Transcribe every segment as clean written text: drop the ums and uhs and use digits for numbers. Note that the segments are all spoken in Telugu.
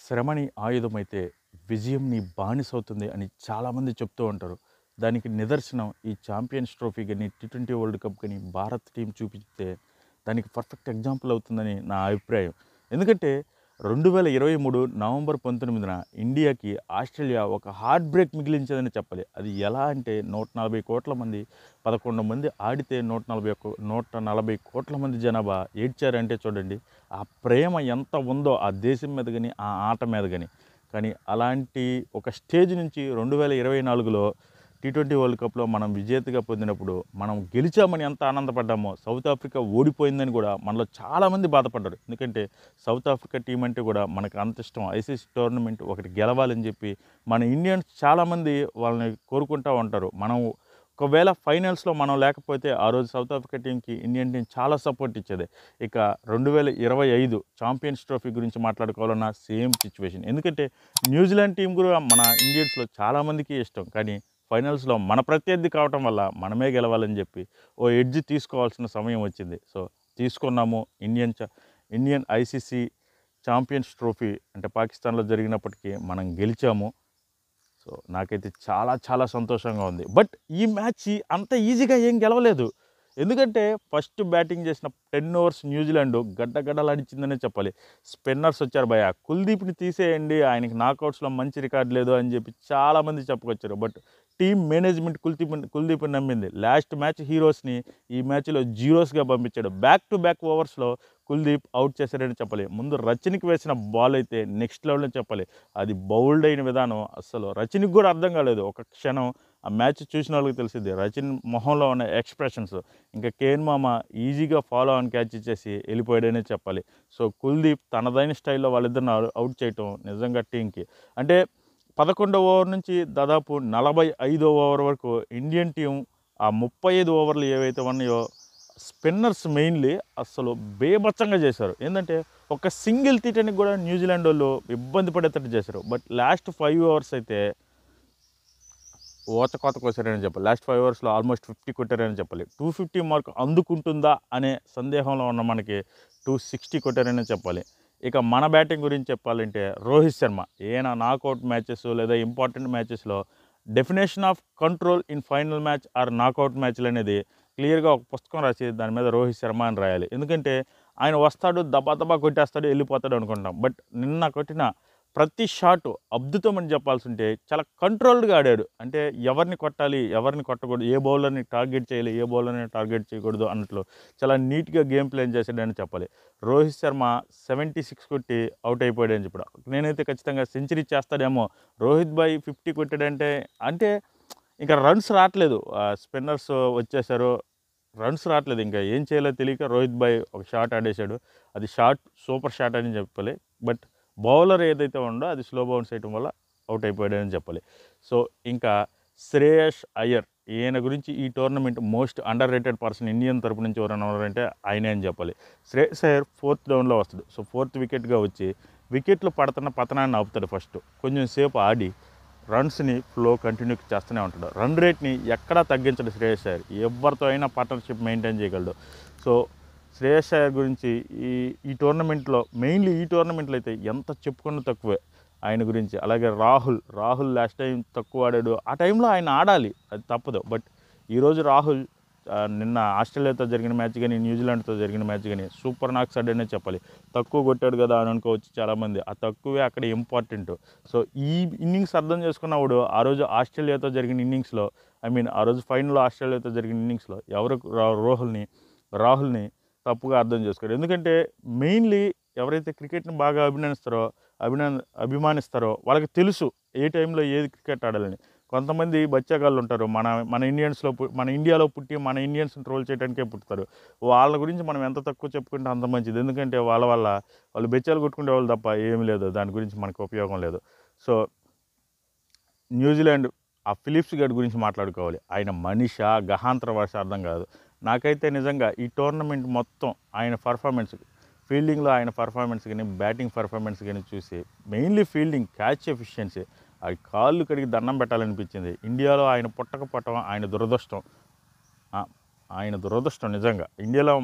శ్రమని ఆయుధమైతే విజయం నీ బానిసవుతుంది అని చాలామంది చెప్తూ ఉంటారు. దానికి నిదర్శనం ఈ ఛాంపియన్స్ ట్రోఫీ కానీ టీ20 వరల్డ్ కప్ కానీ భారత్ టీం చూపిస్తే దానికి పర్ఫెక్ట్ ఎగ్జాంపుల్ అవుతుందని నా అభిప్రాయం. ఎందుకంటే 2023 నవంబర్ 19న ఇండియాకి ఆస్ట్రేలియా ఒక హార్ట్ బ్రేక్ మిగిలించేదని చెప్పాలి. అది ఎలా అంటే 140 కోట్ల మంది 11 మంది ఆడితే 140 కోట్ల మంది జనాభా ఏడ్చారంటే చూడండి ఆ ప్రేమ ఎంత ఉందో ఆ దేశం మీద కానీ ఆ ఆట మీద కానీ. కానీ అలాంటి ఒక స్టేజ్ నుంచి 2024లో టీ20 వరల్డ్ కప్లో మనం విజేతగా పొందినప్పుడు మనం గెలిచామని ఎంత ఆనందపడ్డామో, సౌత్ ఆఫ్రికా ఓడిపోయిందని కూడా మనలో చాలామంది బాధపడ్డారు. ఎందుకంటే సౌత్ ఆఫ్రికా టీం అంటే కూడా మనకు అంత ఇష్టం. ఐసీసీ టోర్నమెంట్ ఒకటి గెలవాలని చెప్పి మన ఇండియన్స్ చాలామంది వాళ్ళని కోరుకుంటూ ఉంటారు. మనం ఒకవేళ ఫైనల్స్లో మనం లేకపోతే ఆ రోజు సౌత్ ఆఫ్రికా టీంకి ఇండియన్ టీం చాలా సపోర్ట్ ఇచ్చేది. ఇక 2025 ఛాంపియన్స్ ట్రోఫీ గురించి మాట్లాడుకోవాలన్నా సేమ్ సిచ్యువేషన్. ఎందుకంటే న్యూజిలాండ్ టీం కూడా మన ఇండియన్స్లో చాలామందికి ఇష్టం. కానీ ఫైనల్స్లో మన ప్రత్యర్థి కావటం వల్ల మనమే గెలవాలని చెప్పి ఓ ఎడ్జ్ తీసుకోవాల్సిన సమయం వచ్చింది. సో తీసుకున్నాము. ఇండియన్ ఐసీసీ ఛాంపియన్స్ ట్రోఫీ అంటే పాకిస్తాన్లో జరిగినప్పటికీ మనం గెలిచాము. సో నాకైతే చాలా చాలా సంతోషంగా ఉంది. బట్ ఈ మ్యాచ్ అంత ఈజీగా ఏం గెలవలేదు. ఎందుకంటే ఫస్ట్ బ్యాటింగ్ చేసిన 10 ఓవర్స్ న్యూజిలాండ్ గడ్డగడ్డలాడించిందనే చెప్పాలి. స్పిన్నర్స్ వచ్చారు భయ, కుల్దీప్ని తీసేయండి, ఆయనకి నాకౌట్స్లో మంచి రికార్డు లేదు అని చెప్పి చాలామంది చెప్పుకొచ్చారు. బట్ టీమ్ మేనేజ్మెంట్ కుల్దీప్ని నమ్మింది. లాస్ట్ మ్యాచ్ హీరోస్ని ఈ మ్యాచ్లో జీరోస్గా పంపించాడు. బ్యాక్ టు బ్యాక్ ఓవర్స్లో కుల్దీప్ అవుట్ చేశారని చెప్పాలి. ముందు రచనకి వేసిన బాల్ అయితే నెక్స్ట్ లెవెల్ అని చెప్పాలి. అది బౌల్డ్ అయిన విధానం అస్సలు రచనకి కూడా అర్థం కాలేదు. ఒక క్షణం ఆ మ్యాచ్ చూసిన వాళ్ళకి తెలిసింది రచన్ మొహంలో ఉన్న ఎక్స్ప్రెషన్స్. ఇంకా కేన్ మామ ఈజీగా ఫాలో ఆన్ క్యాచ్ ఇచ్చేసి వెళ్ళిపోయాడనే చెప్పాలి. సో కుల్దీప్ తనదైన స్టైల్లో వాళ్ళిద్దరిని అవుట్ చేయటం నిజంగా టీంకి అంటే 11వ ఓవర్ నుంచి దాదాపు 45వ ఓవర్ వరకు ఇండియన్ టీం ఆ 35 ఓవర్లు ఏవైతే ఉన్నాయో స్పిన్నర్స్ మెయిన్లీ అస్సలు బేభత్సంగా చేశారు. ఏంటంటే ఒక సింగిల్ తీయటానికి కూడా న్యూజిలాండ్ వాళ్ళు ఇబ్బంది పడేటట్టు చేశారు. బట్ లాస్ట్ 5 ఓవర్స్ అయితే ఓచకోత కోసారని చెప్పాలి. లాస్ట్ 5 ఓవర్స్లో ఆల్మోస్ట్ 50 కొట్టారని చెప్పాలి. 250 మార్క్ అందుకుంటుందా అనే సందేహంలో ఉన్న మనకి 260 కొట్టారని చెప్పాలి. ఇక మన బ్యాటింగ్ గురించి చెప్పాలంటే రోహిత్ శర్మ ఈయన నాకౌట్ మ్యాచెస్ లేదా ఇంపార్టెంట్ మ్యాచెస్లో definition of control in final match or knockout మ్యాచ్లు అనేది క్లియర్గా ఒక పుస్తకం రాసి దాని మీద రోహిత్ శర్మ అని రాయాలి. ఎందుకంటే ఆయన వస్తాడు, దబా దబా కొట్టేస్తాడు, వెళ్ళిపోతాడు అనుకుంటాం. బట్ నిన్న కొట్టిన ప్రతి షాటు అద్భుతం అని చెప్పాల్సి ఉంటే చాలా కంట్రోల్డ్గా ఆడాడు. అంటే ఎవరిని కొట్టాలి, ఎవరిని కొట్టకూడదు, ఏ బౌలర్ని టార్గెట్ చేయాలి, ఏ బౌలర్ని టార్గెట్ చేయకూడదు అన్నట్లు చాలా నీట్గా గేమ్ ప్లాన్ చేశాడని చెప్పాలి. రోహిత్ శర్మ 76 కొట్టి అవుట్ అయిపోయాడని చెప్పాడు. నేనైతే ఖచ్చితంగా సెంచరీ చేస్తాడేమో. రోహిత్ భాయ్ 50 కొట్టాడంటే అంటే ఇంకా రన్స్ రావట్లేదు. స్పిన్నర్స్ వచ్చేసారు, రన్స్ రావట్లేదు. ఇంకా ఏం చేయాలో తెలియక రోహిత్ భాయ్ ఒక షాట్ ఆడేశాడు. అది షాట్ సూపర్ షాట్ అని చెప్పాలి. బట్ బౌలర్ ఏదైతే ఉందో అది స్లో బౌన్స్ చేయడం వల్ల అవుట్ అయిపోయాడని చెప్పాలి. సో ఇంకా శ్రేయస్ అయ్యర్ ఈయన గురించి ఈ tournament most under rated person Indian తరపు నుంచి ఎవరైనా ఉన్నారంటే ఆయనే అని చెప్పాలి. శ్రేయస్ అయ్యర్ 4th డౌన్లో వస్తాడు. సో 4th వికెట్గా వచ్చి వికెట్లు పడుతున్న పతనాన్ని ఆపుతాడు. ఫస్ట్ కొంచెం సేపు ఆడి రన్స్ని ఫ్లో కంటిన్యూ చేస్తూనే ఉంటాడు. రన్ రేట్ని ఎక్కడా తగ్గించడు శ్రేయస్ అయ్యర్. ఎవరితో అయినా పార్ట్నర్షిప్ మెయింటైన్ చేయగలడు. సో శ్రేయస్ అయ్యర్ గురించి ఈ టోర్నమెంట్లో మెయిన్లీ ఈ టోర్నమెంట్లో అయితే ఎంత చెప్పుకున్నా తక్కువే ఆయన గురించి. అలాగే రాహుల్ లాస్ట్ టైం తక్కువ ఆడాడు. ఆ టైంలో ఆయన ఆడాలి, అది తప్పదు. బట్ ఈరోజు రాహుల్ నిన్న ఆస్ట్రేలియాతో జరిగిన మ్యాచ్ కానీ న్యూజిలాండ్తో జరిగిన మ్యాచ్ కానీ సూపర్ నాక్స్ ఆడాడనే చెప్పాలి. తక్కువ కొట్టాడు కదా అని అనుకోవచ్చు చాలామంది, ఆ తక్కువే అక్కడ ఇంపార్టెంట్. సో ఈ ఇన్నింగ్స్ అర్థం చేసుకున్నవాడు ఆ రోజు ఆస్ట్రేలియాతో జరిగిన ఇన్నింగ్స్లో ఆ రోజు ఫైనల్లో ఆస్ట్రేలియాతో జరిగిన ఇన్నింగ్స్లో ఎవరు రాహుల్ని తప్పుగా అర్థం చేసుకోరు. ఎందుకంటే మెయిన్లీ ఎవరైతే క్రికెట్ని బాగా అభిమానిస్తారో వాళ్ళకి తెలుసు ఏ టైంలో ఏది క్రికెట్ ఆడాలని. కొంతమంది బచ్చాగాళ్ళు ఉంటారు, మన ఇండియాలో పుట్టి మన ఇండియన్స్ని ట్రోల్ చేయడానికే పుడతారు. వాళ్ళ గురించి మనం ఎంత తక్కువ చెప్పుకుంటే అంత మంచిది. ఎందుకంటే వాళ్ళు బెచ్చాలు కొట్టుకునే వాళ్ళు తప్ప ఏమీ లేదు, దాని గురించి మనకు ఉపయోగం లేదు. సో న్యూజిలాండ్ ఆ ఫిలిప్స్ గడ్ గురించి మాట్లాడుకోవాలి. ఆయన మనిషా గహాంతర భాష అర్థం కాదు. నాకైతే నిజంగా ఈ టోర్నమెంట్ మొత్తం ఆయన పర్ఫార్మెన్స్, ఫీల్డింగ్లో ఆయన పర్ఫార్మెన్స్ కానీ బ్యాటింగ్ పర్ఫార్మెన్స్ కానీ చూసి మెయిన్లీ ఫీల్డింగ్, క్యాచ్ ఎఫిషియన్సీ, అది కాళ్ళు కడిగి దండం పెట్టాలనిపించింది. ఇండియాలో ఆయన పుట్టకపోవటం ఆయన దురదృష్టం నిజంగా. ఇండియాలో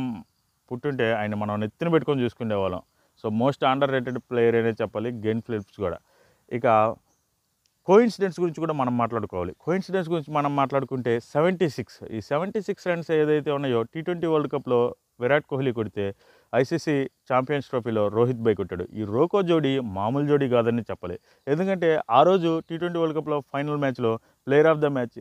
పుట్టుంటే ఆయన మనం నెత్తిన పెట్టుకొని చూసుకునేవాళ్ళం. So most underrated player అనే చెప్పాలి గ్లెన్ ఫిలిప్స్ కూడా. ఇక కోయిన్సిడెన్స్ గురించి కూడా మనం మాట్లాడుకోవాలి. కోయిన్సిడెన్స్ గురించి మనం మాట్లాడుకుంటే 76 ఈ 76 రన్స్ ఏదైతే ఉన్నాయో T20 వరల్డ్ కప్లో విరాట్ కోహ్లీ కొడితే ఐసీసీ ఛాంపియన్స్ ట్రోఫీలో రోహిత్ భాయ్ కొట్టాడు. ఈ రోకో జోడీ మామూలు జోడీ కాదని చెప్పాలి. ఎందుకంటే ఆ రోజు T20 వరల్డ్ కప్లో ఫైనల్ మ్యాచ్లో player of the match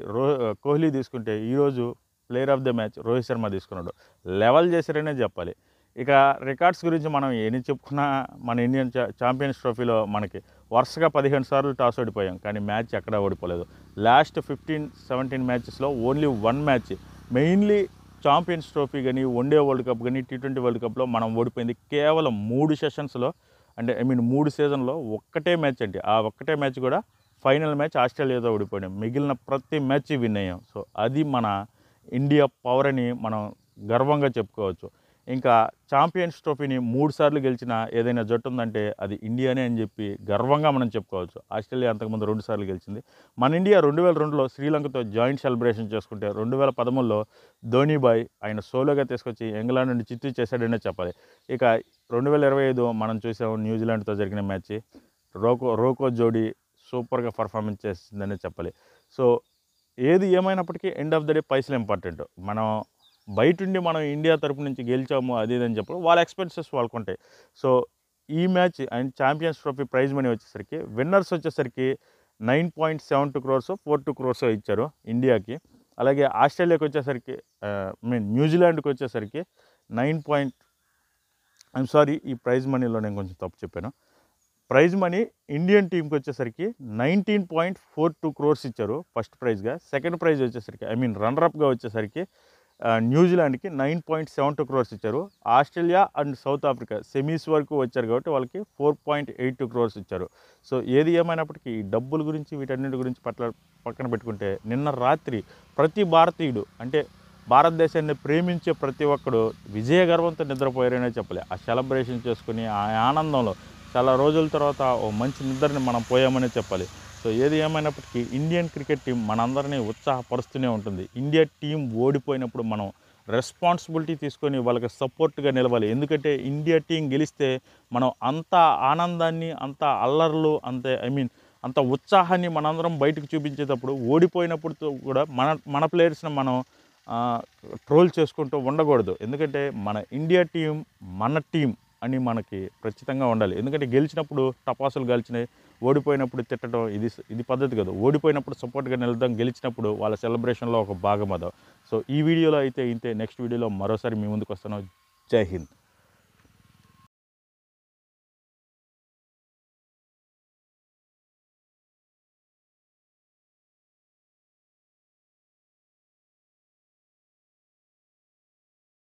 Kohli తీసుకుంటే ఈరోజు player of the match Rohit Sharma తీసుకున్నాడు. లెవెల్ చేశారనే చెప్పాలి. ఇక రికార్డ్స్ గురించి మనం ఎన్ని చెప్పుకున్నా మన ఇండియన్ ఛాంపియన్స్ ట్రోఫీలో మనకి వరుసగా 15 సార్లు టాస్ ఓడిపోయాం, కానీ మ్యాచ్ ఎక్కడా ఓడిపోలేదు. లాస్ట్ 15-17 మ్యాచెస్లో only 1 match mainly champions trophy కానీ వన్డే వరల్డ్ కప్ కానీ T20 వరల్డ్ కప్లో మనం ఓడిపోయింది కేవలం 3 సెషన్స్లో, అంటే 3 సీజన్లో ఒక్కటే మ్యాచ్ అండి. ఆ ఒక్కటే మ్యాచ్ కూడా ఫైనల్ మ్యాచ్ ఆస్ట్రేలియాతో ఓడిపోయాం. మిగిలిన ప్రతి మ్యాచ్ విన్ అయ్యాం. సో అది మన ఇండియా పవర్ అని మనం గర్వంగా చెప్పుకోవచ్చు. ఇంకా ఛాంపియన్స్ ట్రోఫీని 3 సార్లు గెలిచిన ఏదైనా జట్టు ఉందంటే అది ఇండియానే అని చెప్పి గర్వంగా మనం చెప్పుకోవచ్చు. ఆస్ట్రేలియా అంతకుముందు 2 సార్లు గెలిచింది. మన ఇండియా 2002లో శ్రీలంకతో జాయింట్ సెలబ్రేషన్ చేసుకుంటే 2013లో ధోనీ బాయ్ ఆయన సోలోగా తీసుకొచ్చి ఇంగ్లాండ్ నుండి చిత్తు చేశాడనే చెప్పాలి. ఇక 2025 మనం చూసాము న్యూజిలాండ్తో జరిగిన మ్యాచ్, రోకో జోడీ సూపర్గా పర్ఫార్మెన్స్ చేసిందనే చెప్పాలి. సో ఏది ఏమైనప్పటికీ ఎండ్ ఆఫ్ ద డే పైసలు ఇంపార్టెంట్. మనం బయటుండి మనం ఇండియా తరపు నుంచి గెలిచాము అది ఇదని చెప్పడం వాళ్ళ ఎక్స్పెన్సెస్ వాళ్ళకు ఉంటాయి. సో ఈ match and champions trophy prize money వచ్చేసరికి విన్నర్స్ వచ్చేసరికి 9.72 crores 42 crores ఇచ్చారు ఇండియాకి. అలాగే ఆస్ట్రేలియాకి వచ్చేసరికి న్యూజిలాండ్కి వచ్చేసరికి ఈ ప్రైజ్ మనీలో నేను కొంచెం తప్పు చెప్పాను. ప్రైజ్ మనీ ఇండియన్ టీంకి వచ్చేసరికి 19.42 crores ఇచ్చారు ఫస్ట్ ప్రైజ్గా. సెకండ్ ప్రైజ్ వచ్చేసరికి రన్నరప్గా వచ్చేసరికి న్యూజిలాండ్కి 9.72 crores ఇచ్చారు. Australia and south Africa semis వరకు వచ్చారు కాబట్టి వాళ్ళకి 4.82 crores ఇచ్చారు. సో ఏది ఏమైనప్పటికీ ఈ డబ్బుల గురించి వీటన్నిటి గురించి పక్కన పెట్టుకుంటే నిన్న రాత్రి ప్రతి భారతీయుడు అంటే భారతదేశాన్ని ప్రేమించే ప్రతి ఒక్కడు విజయ గర్వంతో నిద్రపోయారనే చెప్పలే. ఆ సెలబ్రేషన్ చేసుకుని ఆ ఆనందంలో చాలా రోజుల తర్వాత ఓ మంచి నిద్రని మనం పోయామనే చెప్పాలి. సో ఏది ఏమైనప్పటికీ ఇండియన్ క్రికెట్ టీం మనందరినీ ఉత్సాహపరుస్తూనే ఉంటుంది. ఇండియా టీం ఓడిపోయినప్పుడు మనం రెస్పాన్సిబిలిటీ తీసుకొని వాళ్ళకి సపోర్ట్గా నిలవాలి. ఎందుకంటే ఇండియా టీం గెలిస్తే మనం అంత ఆనందాన్ని, అంత అల్లర్లు, అంత ఉత్సాహాన్ని మనందరం బయటకు చూపించేటప్పుడు ఓడిపోయినప్పుడు కూడా మన ప్లేయర్స్ని మనం ట్రోల్ చేసుకుంటూ ఉండకూడదు. ఎందుకంటే మన ఇండియా టీం మన టీం అని మనకి ఖచ్చితంగా ఉండాలి. ఎందుకంటే గెలిచినప్పుడు టపాసులు కాల్చినాయి, ఓడిపోయినప్పుడు తిట్టడం ఇది పద్ధతి కాదు. ఓడిపోయినప్పుడు సపోర్ట్గా నిలదాం, గెలిచినప్పుడు వాళ్ళ సెలబ్రేషన్లో ఒక భాగం అదో. సో ఈ వీడియోలో అయితే ఇంతే. నెక్స్ట్ వీడియోలో మరోసారి మీ ముందుకు వస్తాను. జై హింద్.